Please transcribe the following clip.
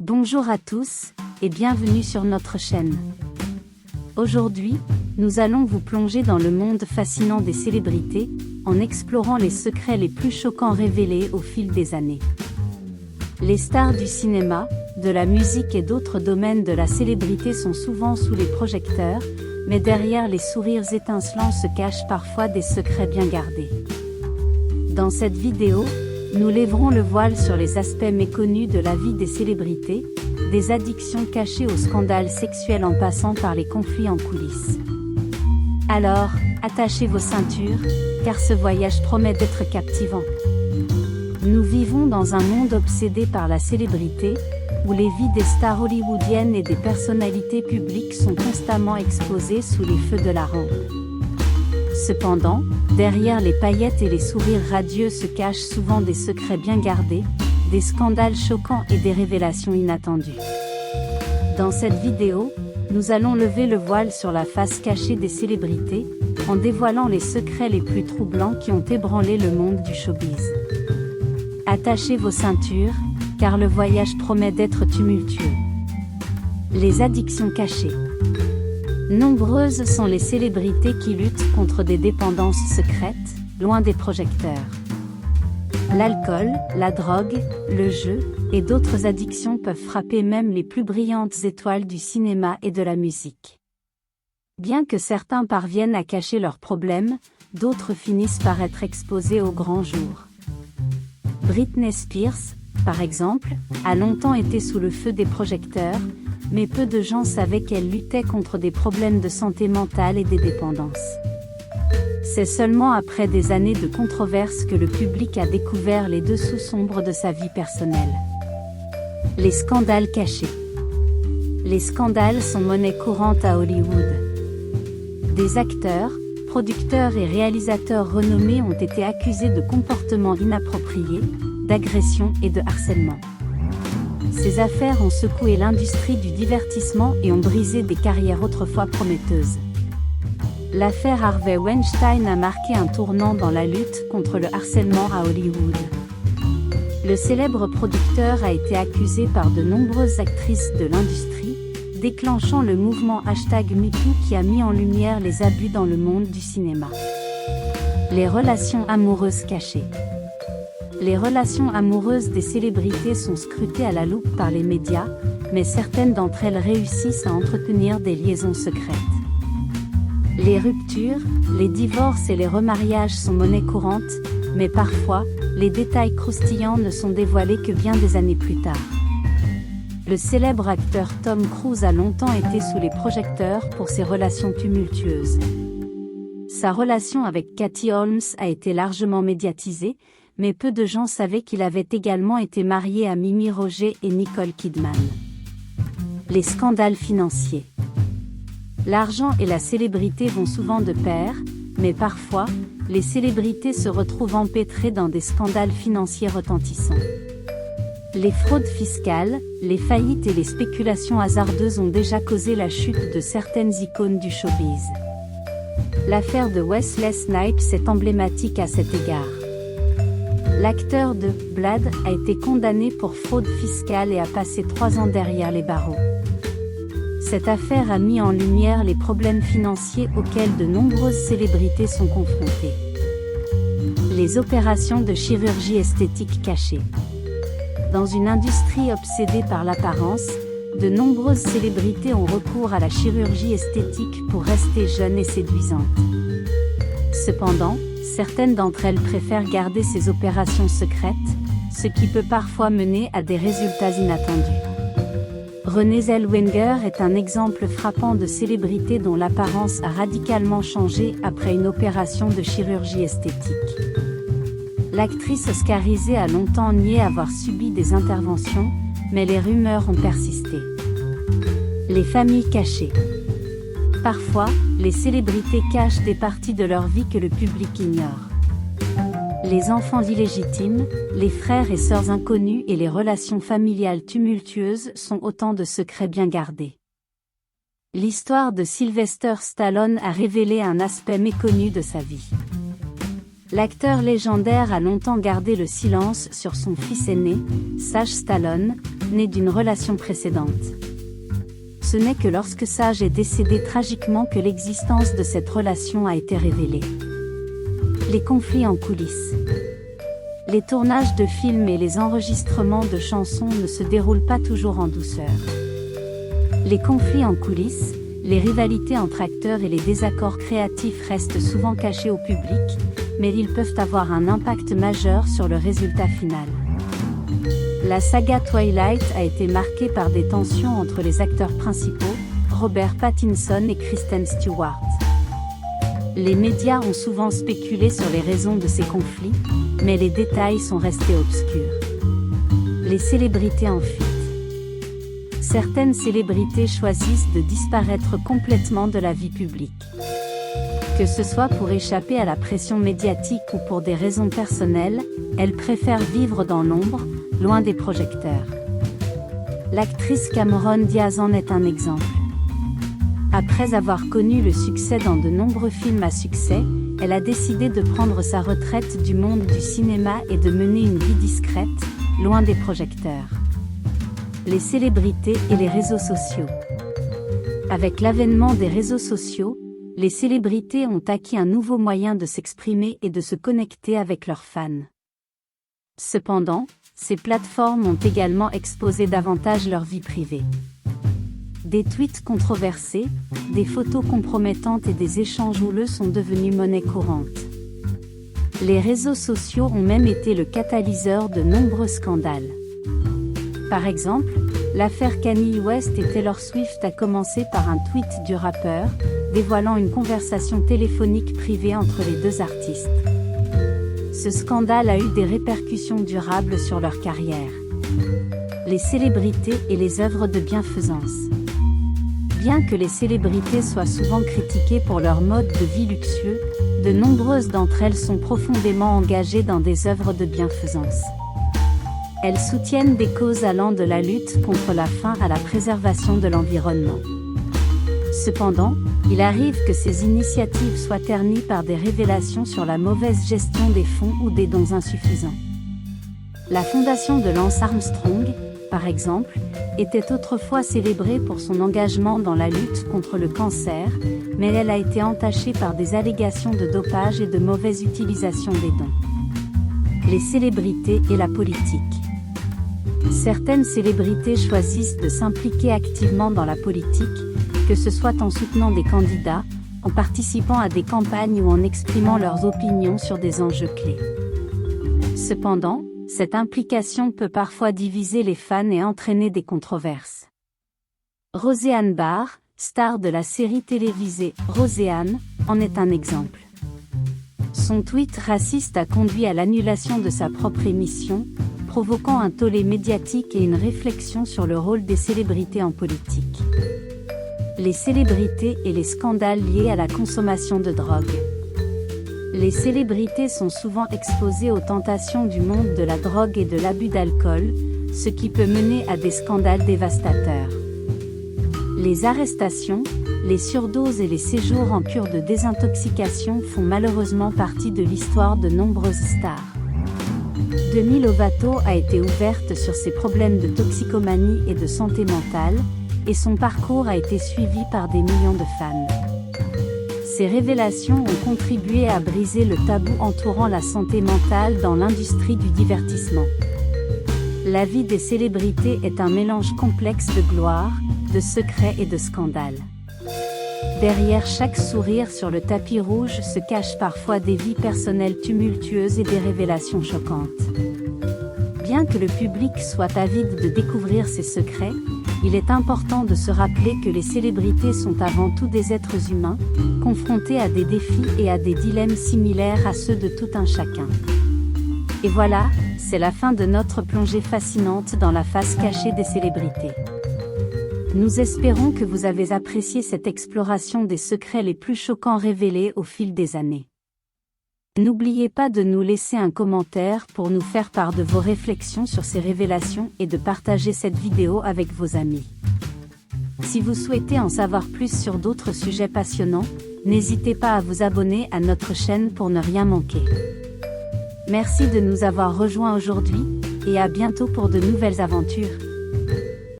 Bonjour à tous, et bienvenue sur notre chaîne. Aujourd'hui, nous allons vous plonger dans le monde fascinant des célébrités, en explorant les secrets les plus choquants révélés au fil des années. Les stars du cinéma, de la musique et d'autres domaines de la célébrité sont souvent sous les projecteurs, mais derrière les sourires étincelants se cachent parfois des secrets bien gardés. Dans cette vidéo, nous lèverons le voile sur les aspects méconnus de la vie des célébrités, des addictions cachées aux scandales sexuels en passant par les conflits en coulisses. Alors, attachez vos ceintures, car ce voyage promet d'être captivant. Nous vivons dans un monde obsédé par la célébrité, où les vies des stars hollywoodiennes et des personnalités publiques sont constamment exposées sous les feux de la rampe. Cependant, derrière les paillettes et les sourires radieux se cachent souvent des secrets bien gardés, des scandales choquants et des révélations inattendues. Dans cette vidéo, nous allons lever le voile sur la face cachée des célébrités, en dévoilant les secrets les plus troublants qui ont ébranlé le monde du showbiz. Attachez vos ceintures, car le voyage promet d'être tumultueux. Les addictions cachées. Nombreuses sont les célébrités qui luttent contre des dépendances secrètes, loin des projecteurs. L'alcool, la drogue, le jeu, et d'autres addictions peuvent frapper même les plus brillantes étoiles du cinéma et de la musique. Bien que certains parviennent à cacher leurs problèmes, d'autres finissent par être exposés au grand jour. Britney Spears, par exemple, a longtemps été sous le feu des projecteurs, mais peu de gens savaient qu'elle luttait contre des problèmes de santé mentale et des dépendances. C'est seulement après des années de controverses que le public a découvert les dessous sombres de sa vie personnelle. Les scandales cachés. Les scandales sont monnaie courante à Hollywood. Des acteurs, producteurs et réalisateurs renommés ont été accusés de comportements inappropriés, d'agressions et de harcèlement. Ces affaires ont secoué l'industrie du divertissement et ont brisé des carrières autrefois prometteuses. L'affaire Harvey Weinstein a marqué un tournant dans la lutte contre le harcèlement à Hollywood. Le célèbre producteur a été accusé par de nombreuses actrices de l'industrie, déclenchant le mouvement #MeToo qui a mis en lumière les abus dans le monde du cinéma. Les relations amoureuses cachées. Les relations amoureuses des célébrités sont scrutées à la loupe par les médias, mais certaines d'entre elles réussissent à entretenir des liaisons secrètes. Les ruptures, les divorces et les remariages sont monnaie courante, mais parfois, les détails croustillants ne sont dévoilés que bien des années plus tard. Le célèbre acteur Tom Cruise a longtemps été sous les projecteurs pour ses relations tumultueuses. Sa relation avec Katie Holmes a été largement médiatisée, mais peu de gens savaient qu'il avait également été marié à Mimi Roger et Nicole Kidman. Les scandales financiers. L'argent et la célébrité vont souvent de pair, mais parfois, les célébrités se retrouvent empêtrées dans des scandales financiers retentissants. Les fraudes fiscales, les faillites et les spéculations hasardeuses ont déjà causé la chute de certaines icônes du showbiz. L'affaire de Wesley Snipes est emblématique à cet égard. L'acteur de Blade a été condamné pour fraude fiscale et a passé 3 ans derrière les barreaux. Cette affaire a mis en lumière les problèmes financiers auxquels de nombreuses célébrités sont confrontées. Les opérations de chirurgie esthétique cachées. Dans une industrie obsédée par l'apparence, de nombreuses célébrités ont recours à la chirurgie esthétique pour rester jeunes et séduisantes. Cependant, certaines d'entre elles préfèrent garder ces opérations secrètes, ce qui peut parfois mener à des résultats inattendus. Renée Zellweger est un exemple frappant de célébrité dont l'apparence a radicalement changé après une opération de chirurgie esthétique. L'actrice oscarisée a longtemps nié avoir subi des interventions, mais les rumeurs ont persisté. Les familles cachées. Parfois, les célébrités cachent des parties de leur vie que le public ignore. Les enfants illégitimes, les frères et sœurs inconnus et les relations familiales tumultueuses sont autant de secrets bien gardés. L'histoire de Sylvester Stallone a révélé un aspect méconnu de sa vie. L'acteur légendaire a longtemps gardé le silence sur son fils aîné, Sage Stallone, né d'une relation précédente. Ce n'est que lorsque Sage est décédé tragiquement que l'existence de cette relation a été révélée. Les conflits en coulisses. Les tournages de films et les enregistrements de chansons ne se déroulent pas toujours en douceur. Les conflits en coulisses, les rivalités entre acteurs et les désaccords créatifs restent souvent cachés au public, mais ils peuvent avoir un impact majeur sur le résultat final. La saga Twilight a été marquée par des tensions entre les acteurs principaux, Robert Pattinson et Kristen Stewart. Les médias ont souvent spéculé sur les raisons de ces conflits, mais les détails sont restés obscurs. Les célébrités en fuite. Certaines célébrités choisissent de disparaître complètement de la vie publique. Que ce soit pour échapper à la pression médiatique ou pour des raisons personnelles, elles préfèrent vivre dans l'ombre, loin des projecteurs. L'actrice Cameron Diaz en est un exemple. Après avoir connu le succès dans de nombreux films à succès, elle a décidé de prendre sa retraite du monde du cinéma et de mener une vie discrète, loin des projecteurs. Les célébrités et les réseaux sociaux. Avec l'avènement des réseaux sociaux, les célébrités ont acquis un nouveau moyen de s'exprimer et de se connecter avec leurs fans. Cependant, ces plateformes ont également exposé davantage leur vie privée. Des tweets controversés, des photos compromettantes et des échanges houleux sont devenus monnaie courante. Les réseaux sociaux ont même été le catalyseur de nombreux scandales. Par exemple, l'affaire Kanye West et Taylor Swift a commencé par un tweet du rappeur, dévoilant une conversation téléphonique privée entre les deux artistes. Ce scandale a eu des répercussions durables sur leur carrière. Les célébrités et les œuvres de bienfaisance. Bien que les célébrités soient souvent critiquées pour leur mode de vie luxueux, de nombreuses d'entre elles sont profondément engagées dans des œuvres de bienfaisance. Elles soutiennent des causes allant de la lutte contre la faim à la préservation de l'environnement. Cependant, il arrive que ces initiatives soient ternies par des révélations sur la mauvaise gestion des fonds ou des dons insuffisants. La fondation de Lance Armstrong, par exemple, était autrefois célébrée pour son engagement dans la lutte contre le cancer, mais elle a été entachée par des allégations de dopage et de mauvaise utilisation des dons. Les célébrités et la politique. Certaines célébrités choisissent de s'impliquer activement dans la politique, que ce soit en soutenant des candidats, en participant à des campagnes ou en exprimant leurs opinions sur des enjeux clés. Cependant, cette implication peut parfois diviser les fans et entraîner des controverses. Roseanne Barr, star de la série télévisée Roseanne, en est un exemple. Son tweet raciste a conduit à l'annulation de sa propre émission, provoquant un tollé médiatique et une réflexion sur le rôle des célébrités en politique. Les célébrités et les scandales liés à la consommation de drogue. Les célébrités sont souvent exposées aux tentations du monde de la drogue et de l'abus d'alcool, ce qui peut mener à des scandales dévastateurs. Les arrestations, les surdoses et les séjours en cure de désintoxication font malheureusement partie de l'histoire de nombreuses stars. Demi Lovato a été ouverte sur ses problèmes de toxicomanie et de santé mentale, et son parcours a été suivi par des millions de fans. Ces révélations ont contribué à briser le tabou entourant la santé mentale dans l'industrie du divertissement. La vie des célébrités est un mélange complexe de gloire, de secrets et de scandales. Derrière chaque sourire sur le tapis rouge se cachent parfois des vies personnelles tumultueuses et des révélations choquantes. Bien que le public soit avide de découvrir ces secrets, il est important de se rappeler que les célébrités sont avant tout des êtres humains, confrontés à des défis et à des dilemmes similaires à ceux de tout un chacun. Et voilà, c'est la fin de notre plongée fascinante dans la face cachée des célébrités. Nous espérons que vous avez apprécié cette exploration des secrets les plus choquants révélés au fil des années. N'oubliez pas de nous laisser un commentaire pour nous faire part de vos réflexions sur ces révélations et de partager cette vidéo avec vos amis. Si vous souhaitez en savoir plus sur d'autres sujets passionnants, N'hésitez pas à vous abonner à notre chaîne pour ne rien manquer. Merci de nous avoir rejoints aujourd'hui, et à bientôt pour de nouvelles aventures.